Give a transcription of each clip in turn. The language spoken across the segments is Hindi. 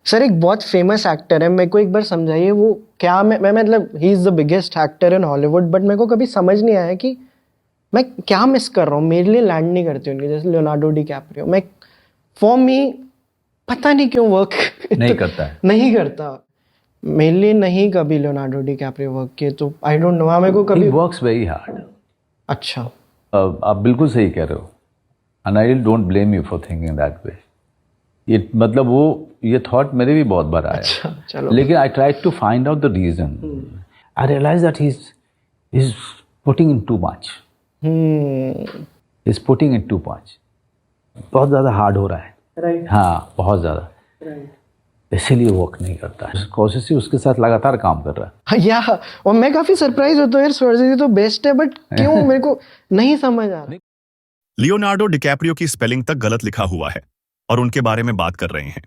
सर एक बहुत फेमस एक्टर है, मेरे को एक बार समझाइए वो क्या, मैं मतलब he is the biggest actor in Hollywood, but मेरे को कभी समझ नहीं आया कि मैं क्या मिस कर रहा हूँ। मेरे लिए लैंड नहीं करती उनकी, जैसे लियोनार्डो डिकैप्रियो। मैं फॉर मी पता नहीं क्यों वर्क नहीं करता है। नहीं करता मेरे लिए, नहीं कभी लियोनार्डो डिकैप्रियो वर्क किए, तो आई डोंट नो मेरे को He कभी। works very hard. अच्छा आप बिल्कुल सही कह रहे हो, and I don't blame you for thinking that way. ये मतलब वो ये थॉट मेरे भी बहुत बार आया। अच्छा चलो। लेकिन I try to find out the reason. I realise that he is putting in too much. Is putting in too much. बहुत ज़्यादा हार्ड हो रहा है। राइट हाँ, बहुत ज़्यादा। राइट। इसीलिए वर्क नहीं करता है। कोशिश ही उसके साथ लगातार काम कर रहा है। या और मैं काफी सरप्राइज होता हूँ यार, स्वर्गीय तो बेस्ट है, बट क्यों मेरे को नहीं समझ आ रहा। लियोनार्डो डिकैप्रियो की स्पेलिंग तक गलत लिखा हुआ है और उनके बारे में बात कर रहे हैं।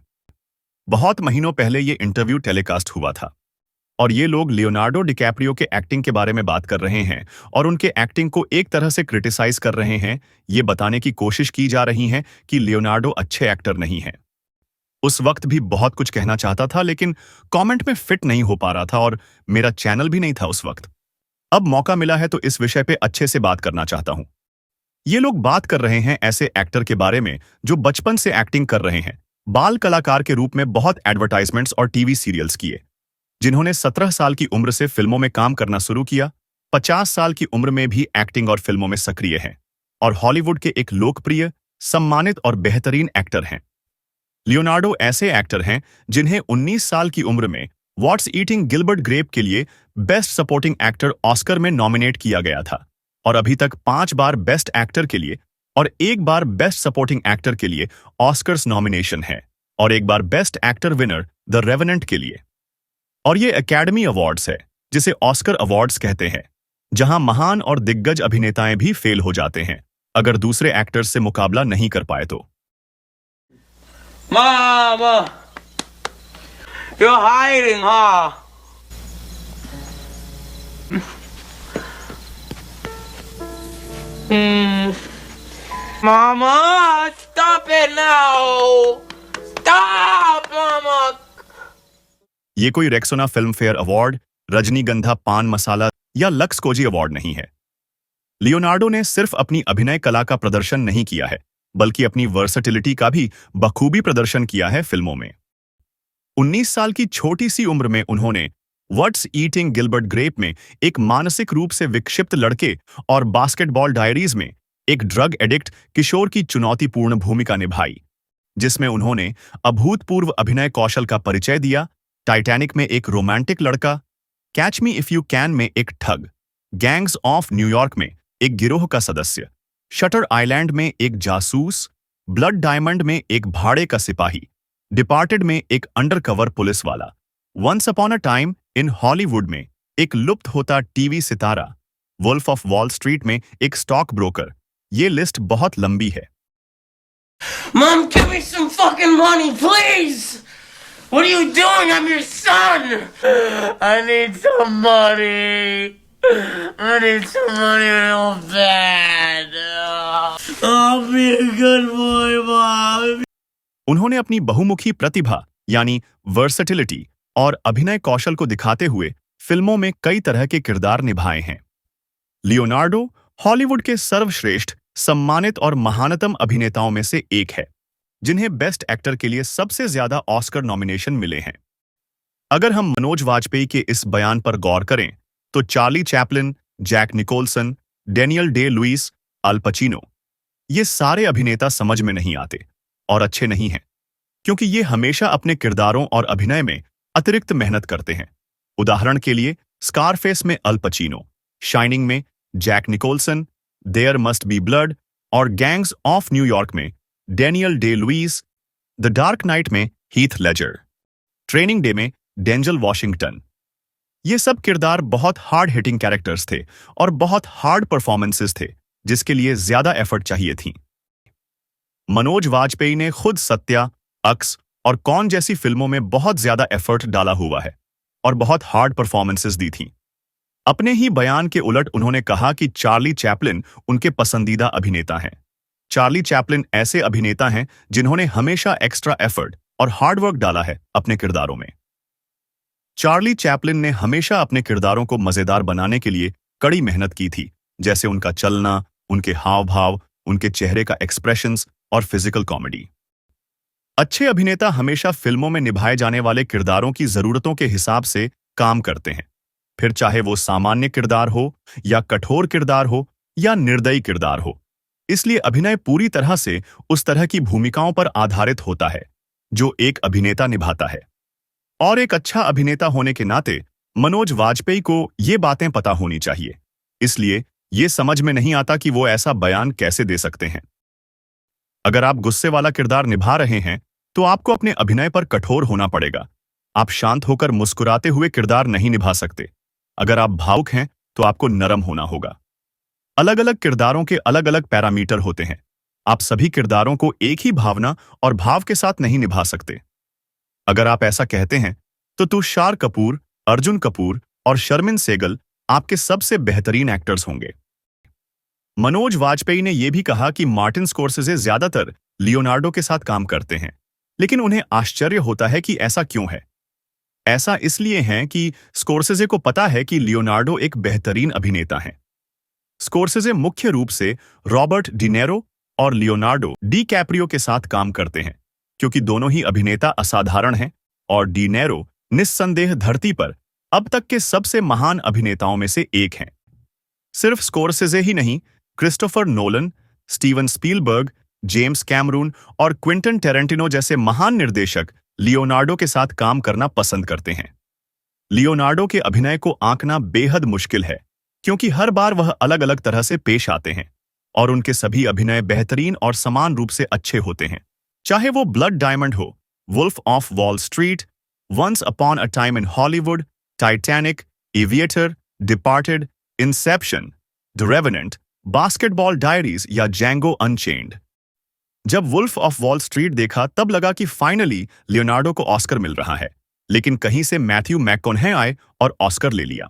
बहुत महीनों पहले ये इंटरव्यू टेलीकास्ट हुआ था और ये लोग लियोनार्डो डिकैप्रियो के एक्टिंग के बारे में बात कर रहे हैं और उनके एक्टिंग को एक तरह से क्रिटिसाइज कर रहे हैं। ये बताने की कोशिश की जा रही है कि लियोनार्डो अच्छे एक्टर नहीं हैं। उस वक्त भी बहुत कुछ कहना चाहता था, लेकिन कमेंट में फिट नहीं हो पा रहा था और मेरा चैनल भी नहीं था उस वक्त। अब मौका मिला है तो इस विषय पे अच्छे से बात करना चाहता हूं। ये लोग बात कर रहे हैं ऐसे एक्टर के बारे में जो बचपन से एक्टिंग कर रहे हैं, बाल कलाकार के रूप में बहुत एडवर्टाइजमेंट्स और टीवी सीरियल्स किए, जिन्होंने 17 साल की उम्र से फिल्मों में काम करना शुरू किया, 50 साल की उम्र में भी एक्टिंग और फिल्मों में सक्रिय हैं और हॉलीवुड के एक लोकप्रिय, सम्मानित और बेहतरीन एक्टर हैं। लियोनार्डो ऐसे एक्टर हैं जिन्हें 19 साल की उम्र में व्हाट्स ईटिंग गिलबर्ट ग्रेप के लिए बेस्ट सपोर्टिंग एक्टर ऑस्कर में नॉमिनेट किया गया था और अभी तक 5 बार बेस्ट एक्टर के लिए और 1 बार बेस्ट सपोर्टिंग एक्टर के लिए ऑस्कर्स नॉमिनेशन है और 1 बार best actor winner the Revenant के लिए। और ये एकेडमी अवार्ड्स है, जिसे ऑस्कर अवार्ड्स कहते हैं, जहां महान और दिग्गज अभिनेताएं भी फेल हो जाते हैं अगर दूसरे एक्टर्स से मुकाबला नहीं कर पाए तो। Mama! You're hiding, huh? Mama, stop it now! Stop, Mama! ये कोई रेक्सोना फिल्म फेयर अवार्ड, रजनीगंधा पान मसाला या लक्स कोजी अवार्ड नहीं है। लियोनार्डो ने सिर्फ अपनी अभिनय कला का प्रदर्शन नहीं किया है, बल्कि अपनी वर्सेटिलिटी का भी बखूबी प्रदर्शन किया है फिल्मों में। 19 साल की छोटी सी उम्र में उन्होंने व्हाट्स ईटिंग गिलबर्ट ग्रेप में एक मानसिक रूप से विक्षिप्त लड़के और बास्केटबॉल डायरीज में एक ड्रग एडिक्ट किशोर की चुनौतीपूर्ण भूमिका निभाई, जिसमें उन्होंने अभूतपूर्व अभिनय कौशल का परिचय दिया। टाइटैनिक में एक रोमांटिक लड़का, catch me if you can में एक ठग, गैंग्स ऑफ न्यूयॉर्क में एक गिरोह का सदस्य, शटर आइलैंड में एक जासूस, ब्लड डायमंड में एक भाड़े का सिपाही, डिपार्टेड में एक अंडरकवर पुलिस वाला, Once Upon a Time in Hollywood में एक लुप्त होता टीवी सितारा, वुल्फ ऑफ वॉल स्ट्रीट में एक स्टॉक ब्रोकर। ये लिस्ट बहुत लंबी है। Mom, give me some fucking money, please! What are you doing? I'm your son! I need some money! I need some money real bad! I'll be a good boy, Mom! उन्होंने अपनी बहुमुखी प्रतिभा यानी वर्सेटिलिटी और अभिनय कौशल को दिखाते हुए फिल्मों में कई तरह के किरदार निभाए हैं। लियोनार्डो हॉलीवुड के सर्वश्रेष्ठ, सम्मानित और महानतम अभिनेताओं में से एक है, जिन्हें बेस्ट एक्टर के लिए सबसे ज्यादा ऑस्कर नॉमिनेशन मिले हैं। अगर हम मनोज वाजपेयी के इस बयान पर गौर करें तो Charlie Chaplin, Jack Nicholson, Daniel Day Lewis, Al Pacino, ये सारे अभिनेता समझ में नहीं आते और अच्छे नहीं हैं, क्योंकि ये हमेशा अपने किरदारों और अभिनय में अतिरिक्त मेहनत करते हैं। उदाहरण के लिए स्कारफेस में अल पचिनो, शाइनिंग में Jack Nicholson, There Must Be Blood और गैंग्स ऑफ न्यूयॉर्क में Daniel Day Lewis, The Dark Knight में हीथ लेजर, ट्रेनिंग डे में डेंजल वॉशिंगटन। ये सब किरदार बहुत हार्ड हिटिंग कैरेक्टर्स थे और बहुत हार्ड परफॉर्मेंसेस थे, जिसके लिए ज्यादा एफर्ट चाहिए थी। मनोज वाजपेयी ने खुद सत्या, अक्स और कौन जैसी फिल्मों में बहुत ज्यादा एफर्ट डाला हुआ है और बहुत हार्ड परफॉर्मेंसेस दी थी। अपने ही बयान के उलट उन्होंने कहा कि चार्ली चैपलिन उनके पसंदीदा अभिनेता हैं। चार्ली चैपलिन ऐसे अभिनेता हैं जिन्होंने हमेशा एक्स्ट्रा एफर्ट और हार्डवर्क डाला है अपने किरदारों में। चार्ली चैपलिन ने हमेशा अपने किरदारों को मजेदार बनाने के लिए कड़ी मेहनत की थी, जैसे उनका चलना, उनके हाव भाव, उनके चेहरे का एक्सप्रेशंस और फिजिकल कॉमेडी। अच्छे अभिनेता हमेशा फिल्मों में निभाए जाने वाले किरदारों की जरूरतों के हिसाब से काम करते हैं, फिर चाहे वो सामान्य किरदार हो या कठोर किरदार हो या निर्दयी किरदार हो। इसलिए अभिनय पूरी तरह से उस तरह की भूमिकाओं पर आधारित होता है जो एक अभिनेता निभाता है। और एक अच्छा अभिनेता होने के नाते मनोज वाजपेयी को ये बातें पता होनी चाहिए, इसलिए ये समझ में नहीं आता कि वो ऐसा बयान कैसे दे सकते हैं। अगर आप गुस्से वाला किरदार निभा रहे हैं तो आपको अपने अभिनय पर कठोर होना पड़ेगा। आप शांत होकर मुस्कुराते हुए किरदार नहीं निभा सकते। अगर आप भावुक हैं तो आपको नरम होना होगा। अलग अलग किरदारों के अलग अलग पैरामीटर होते हैं। आप सभी किरदारों को एक ही भावना और भाव के साथ नहीं निभा सकते। अगर आप ऐसा कहते हैं तो तुषार कपूर, अर्जुन कपूर और शर्मिन सेगल आपके सबसे बेहतरीन एक्टर्स होंगे। मनोज वाजपेयी ने यह भी कहा कि मार्टिन स्कोर्सेज़े ज्यादातर लियोनार्डो के साथ काम करते हैं, लेकिन उन्हें आश्चर्य होता है कि ऐसा क्यों है। ऐसा इसलिए है कि स्कोर्सेज़े को पता है कि लियोनार्डो एक बेहतरीन अभिनेता हैं। स्कोर्सेज़े मुख्य रूप से रॉबर्ट डिनेरो और लियोनार्डो डिकैप्रियो के साथ काम करते हैं, क्योंकि दोनों ही अभिनेता असाधारण हैं और डिनेरो निस्संदेह धरती पर अब तक के सबसे महान अभिनेताओं में से एक हैं। सिर्फ स्कोर्सेज़े ही नहीं, Christopher Nolan, Steven Spielberg, James Cameron और क्विंटन टेरेंटिनो जैसे महान निर्देशक लियोनार्डो के साथ काम करना पसंद करते हैं। लियोनार्डो के अभिनय को आंकना बेहद मुश्किल है, क्योंकि हर बार वह अलग अलग तरह से पेश आते हैं और उनके सभी अभिनय बेहतरीन और समान रूप से अच्छे होते हैं। चाहे वो ब्लड डायमंड हो, Wolf of Wall Street, Once Upon a Time in Hollywood, Titanic, Aviator, Departed, Inception, The Revenant, Basketball Diaries या जैंगो अनचेन्ड। जब वुल्फ ऑफ वॉल स्ट्रीट देखा तब लगा कि फाइनली लियोनार्डो को ऑस्कर मिल रहा है, लेकिन कहीं से मैथ्यू मैककॉनहे आए और ऑस्कर ले लिया।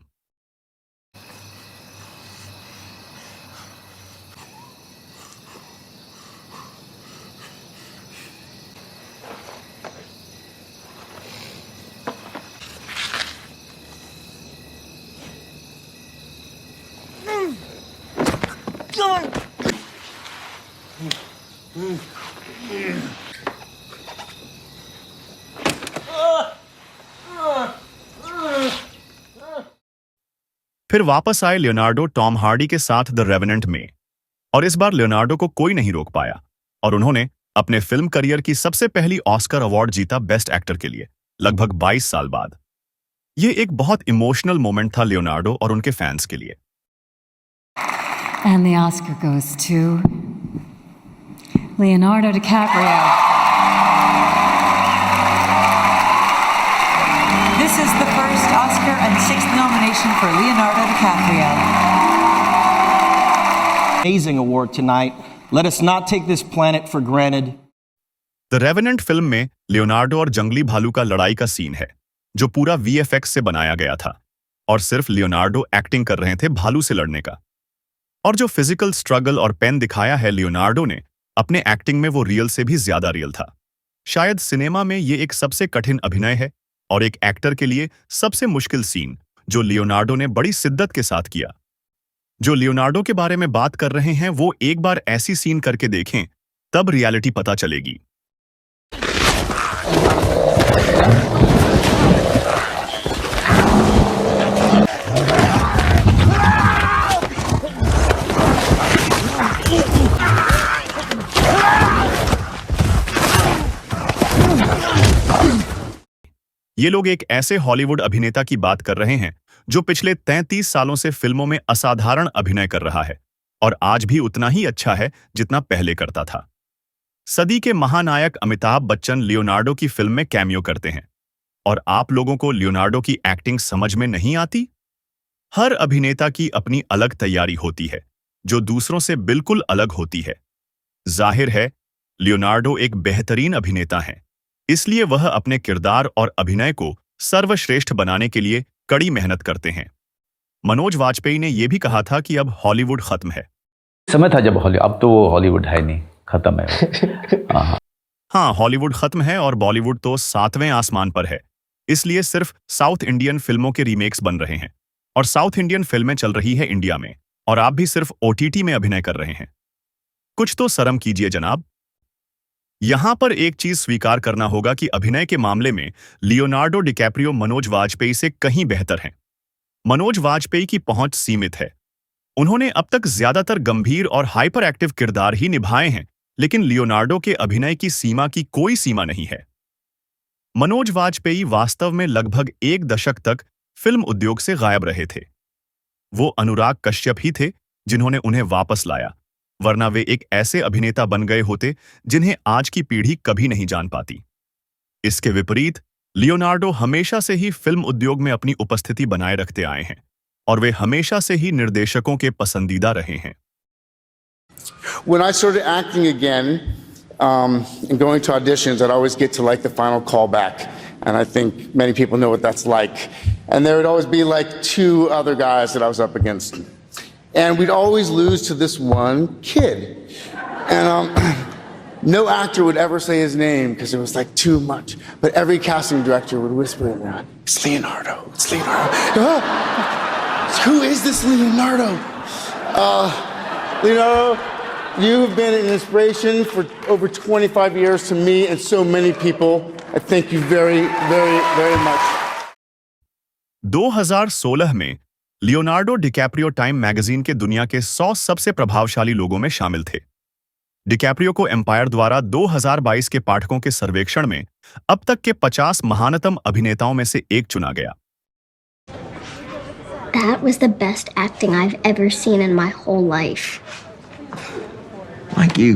फिर वापस आए लियोनार्डो टॉम हार्डी के साथ द रेवेनेंट में, और इस बार लियोनार्डो को कोई नहीं रोक पाया और उन्होंने अपने फिल्म करियर की सबसे पहली ऑस्कर अवार्ड जीता बेस्ट एक्टर के लिए, लगभग 22 साल बाद। यह एक बहुत इमोशनल मोमेंट था लियोनार्डो और उनके फैंस के लिए। And the Oscar goes to Leonardo DiCaprio. This is the first Oscar and 6th nomination for Leonardo DiCaprio. Amazing award tonight. Let us not take this planet for granted. The revenant film में लियोनार्डो और जंगली भालू का लड़ाई का सीन है, जो पूरा VFX से बनाया गया था और सिर्फ लियोनार्डो एक्टिंग कर रहे थे भालू से लड़ने का। और जो फिजिकल स्ट्रगल और पेन दिखाया है लियोनार्डो ने अपने एक्टिंग में, वो रियल से भी ज्यादा रियल था। शायद सिनेमा में ये एक सबसे कठिन अभिनय है और एक एक्टर के लिए सबसे मुश्किल सीन, जो लियोनार्डो ने बड़ी शिद्दत के साथ किया। जो लियोनार्डो के बारे में बात कर रहे हैं वो एक बार ऐसी सीन करके देखें, तब रियलिटी पता चलेगी। ये लोग एक ऐसे हॉलीवुड अभिनेता की बात कर रहे हैं जो पिछले 33 सालों से फिल्मों में असाधारण अभिनय कर रहा है और आज भी उतना ही अच्छा है जितना पहले करता था। सदी के महानायक अमिताभ बच्चन लियोनार्डो की फिल्म में कैमियो करते हैं और आप लोगों को लियोनार्डो की एक्टिंग समझ में नहीं आती? हर अभिनेता की अपनी अलग तैयारी होती है जो दूसरों से बिल्कुल अलग होती है। जाहिर है लियोनार्डो एक बेहतरीन अभिनेता हैं, इसलिए वह अपने किरदार और अभिनय को सर्वश्रेष्ठ बनाने के लिए कड़ी मेहनत करते हैं। मनोज वाजपेयी ने यह भी कहा था कि अब हॉलीवुड खत्म है। समय था जब हॉलीवुड, अब तो वो हॉलीवुड है नहीं, खत्म है। हाँ। हाँ, हॉलीवुड खत्म है और बॉलीवुड तो 7वें आसमान पर है, इसलिए सिर्फ साउथ इंडियन फिल्मों के रीमेक्स बन रहे हैं और साउथ इंडियन फिल्में चल रही है इंडिया में और आप भी सिर्फ OTT में अभिनय कर रहे हैं। कुछ तो शर्म कीजिए जनाब। यहां पर एक चीज स्वीकार करना होगा कि अभिनय के मामले में लियोनार्डो डिकैप्रियो मनोज वाजपेयी से कहीं बेहतर हैं। मनोज वाजपेयी की पहुंच सीमित है। उन्होंने अब तक ज्यादातर गंभीर और हाइपर एक्टिव किरदार ही निभाए हैं, लेकिन लियोनार्डो के अभिनय की सीमा की कोई सीमा नहीं है। मनोज वाजपेयी वास्तव में लगभग 1 दशक तक फिल्म उद्योग से गायब रहे थे। वो अनुराग कश्यप ही थे जिन्होंने उन्हें वापस लाया, वरना वे एक ऐसे अभिनेता बन गए होते जिन्हें आज की पीढ़ी कभी नहीं जान पाती। इसके विपरीत लियोनार्डो हमेशा से ही फिल्म उद्योग में अपनी उपस्थिति बनाए रखते आए हैं और वे हमेशा से ही निर्देशकों के पसंदीदा रहे हैं। When I started acting again and going to auditions, I'd always get to like the final callback, and I think many people know what that's like. And there would always be like 2 other guys that I was up against, and we'd always lose to this one kid. And no actor would ever say his name because it was like too much. But every casting director would whisper in there, "It's Leonardo. It's Leonardo." Who is this Leonardo? Leonardo, you have been an inspiration for over 25 years to me and so many people. I thank you very, very, very much. 2016 में लियोनार्डो डिकैप्रियो टाइम मैगजीन के दुनिया के 100 सबसे प्रभावशाली लोगों में शामिल थे। डिकैप्रियो को एम्पायर द्वारा 2022 के पाठकों के सर्वेक्षण में अब तक के 50 महानतम अभिनेताओं में से एक चुना गया। That was the best acting I've ever seen in my whole life. Like you.